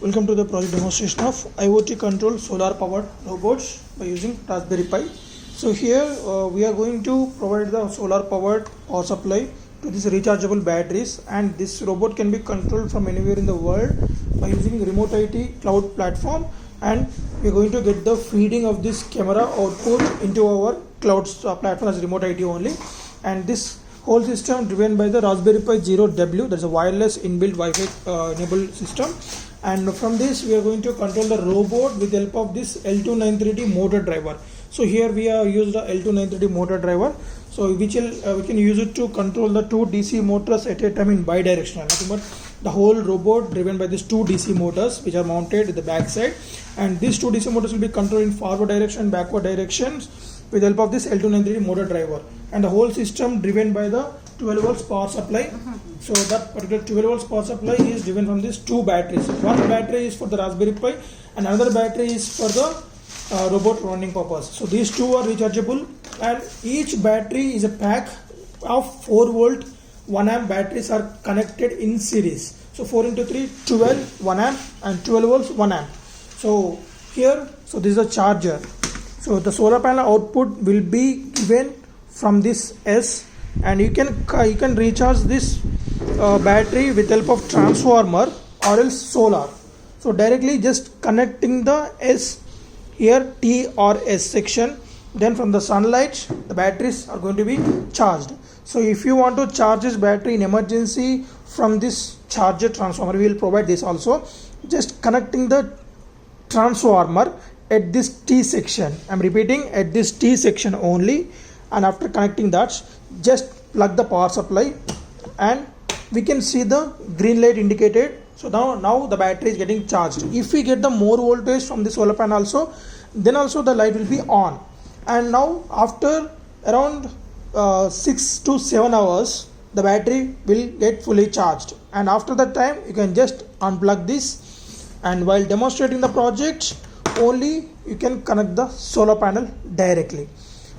Welcome to the project demonstration of IoT control solar powered robots by using Raspberry Pi. So here we are going to provide the solar powered power supply to these rechargeable batteries, and this robot can be controlled from anywhere in the world by using remote IT cloud platform, and we are going to get the feeding of this camera output into our cloud platform as remote IT only, and this whole system driven by the Raspberry Pi Zero W. That's a wireless inbuilt Wi-Fi enabled system, and from this we are going to control the robot with the help of this L293D motor driver. So here we have used the L293D motor driver, so which will we can use it to control the two DC motors at a time in bidirectional. Nothing but the whole robot driven by these two DC motors which are mounted at the back side, and these two DC motors will be controlled in forward direction and backward directions with the help of this L293D motor driver, and the whole system driven by the 12 volts power supply. So that particular 12 volts power supply is driven from these two batteries. One battery is for the Raspberry Pi and another battery is for the robot running purpose. So these two are rechargeable, and each battery is a pack of 4 volt 1 amp batteries are connected in series. So 4 into 3 12 1 amp and 12 volts 1 amp. So here, so this is a charger. So the solar panel output will be given from this S, and you can recharge this battery with help of transformer or else solar. So directly just connecting the S here, T or S section, then from the sunlight the batteries are going to be charged. So if you want to charge this battery in emergency from this charger transformer, we will provide this also. Just connecting the transformer at this T section, I'm repeating, at this T section only, and after connecting that just plug the power supply and we can see the green light indicated. So now the battery is getting charged. If we get the more voltage from the solar panel also, then also the light will be on. And now after around 6 to 7 hours the battery will get fully charged, and after that time you can just unplug this, and while demonstrating the project only you can connect the solar panel directly.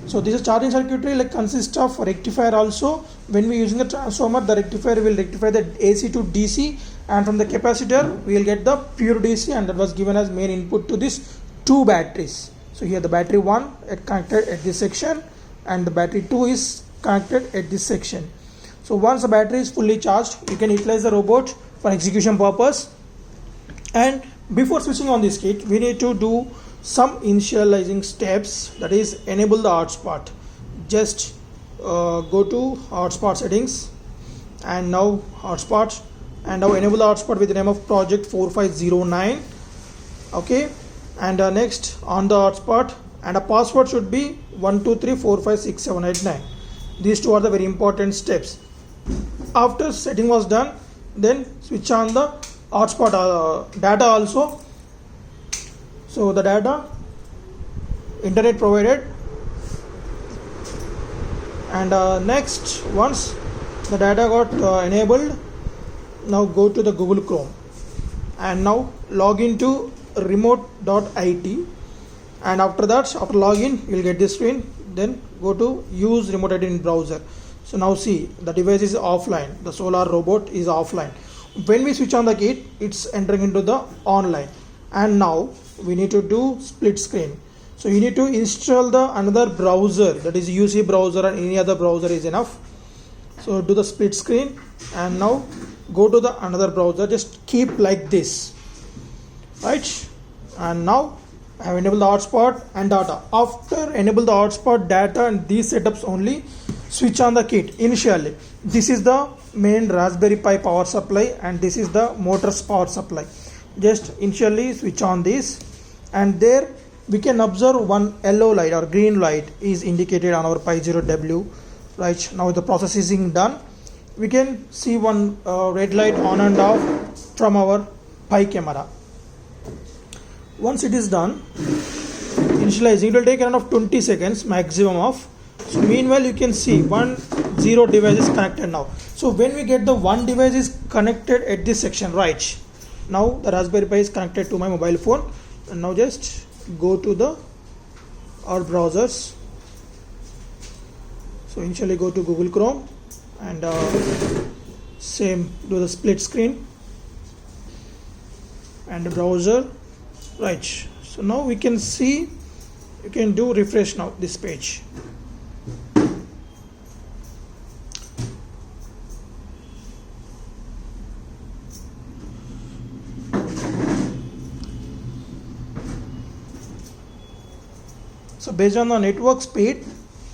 So this is charging circuitry like consists of rectifier also. When we using the transformer, the rectifier will rectify the AC to DC, and from the capacitor we will get the pure DC, and that was given as main input to this two batteries. So here the battery 1 is connected at this section and the battery 2 is connected at this section. So once the battery is fully charged, you can utilize the robot for execution purpose. And before switching on this kit, we need to do some initializing steps, that is enable the hotspot. Just go to hotspot settings, and now hotspot, and now enable the hotspot with the name of project 4509. Okay, and next on the hotspot, and a password should be 123456789. These two are the very important steps. After setting was done, then switch on the hotspot data also. So the data, internet provided, and next once the data got enabled, now go to the Google Chrome and now log into remote.it, and after that, after login you will get this screen. Then go to use remote IT in browser. So now see, the device is offline, the solar robot is offline. When we switch on the kit, it's entering into the online, and now we need to do split screen. So you need to install the another browser, that is UC browser, and any other browser is enough. So do the split screen, and now go to the another browser, just keep like this, right? And now I have enabled the hotspot and data. After enable the hotspot, data, and these setups only, switch on the kit. Initially this is the main Raspberry Pi power supply, and this is the motor's power supply. Just initially switch on this, and there we can observe one yellow light or green light is indicated on our Pi Zero W. Right now the process is done. We can see one red light on and off from our Pi camera. Once it is done, initializing, it will take around 20 seconds maximum of. So meanwhile you can see 0 device is connected now. So when we get the one device is connected at this section, right now the Raspberry Pi is connected to my mobile phone, and now just go to our browsers. So initially go to Google Chrome, and same, do the split screen, and the browser. Right, so now we can see, you can do refresh now this page. So based on the network speed,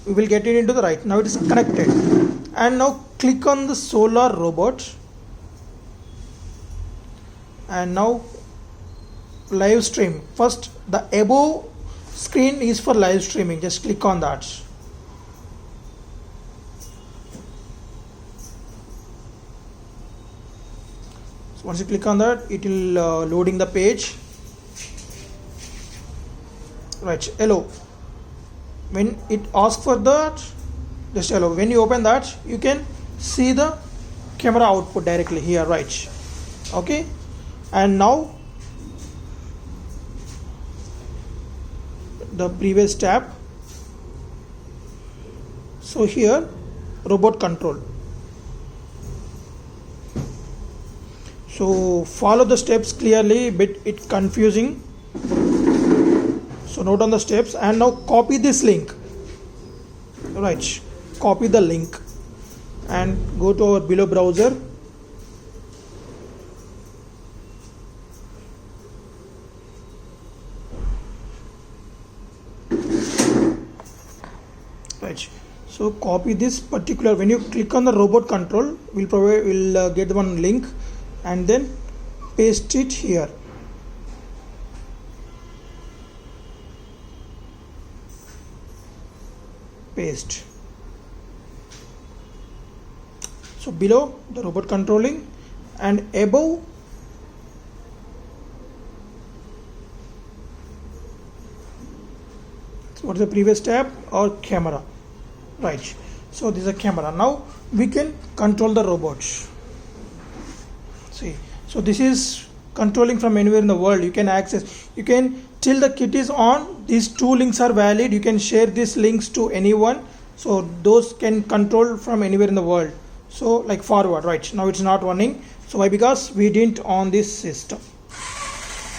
we will get it into the right. Now it is connected. And now click on the solar robot. And now live stream. First, the above screen is for live streaming. Just click on that. So once you click on that, it will loading the page. Right, hello. When it asks for that, just hello. When you open that, you can see the camera output directly here, right? Okay, and now the previous tab. So here, robot control. So follow the steps clearly, bit it confusing. So note on the steps and now copy this link. Right, copy the link and go to our below browser. Right, so copy this particular. When you click on the robot control, we'll get one link and then paste it here. Paste. So below the robot controlling and above what is the previous tab or camera, right? So this is a camera. Now we can control the robots. See, so this is controlling from anywhere in the world. You can access, you can, till the kit is on, these two links are valid. You can share these links to anyone, so those can control from anywhere in the world. So like forward, right? Now it's not running. So why? Because we didn't on this system,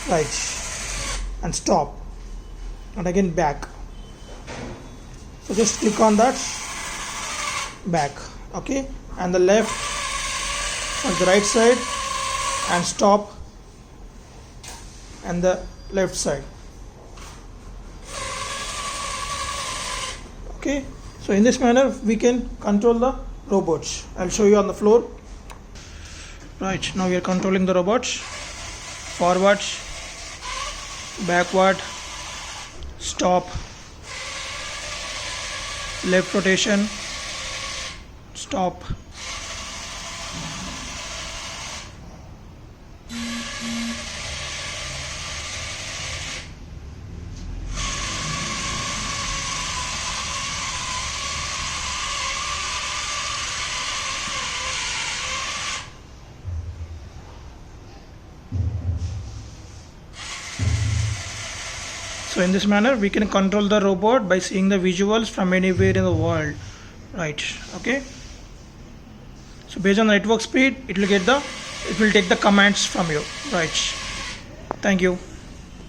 right? And stop and again back. So just click on that, back, okay, and the left on the right side and stop, and the left side. Okay, so in this manner we can control the robots. I'll show you on the floor. Right, now we are controlling the robots. Forward, backward, stop, left rotation, stop. So in this manner we can control the robot by seeing the visuals from anywhere in the world, right? Okay, so based on the network speed, it will take the commands from you, right? Thank you.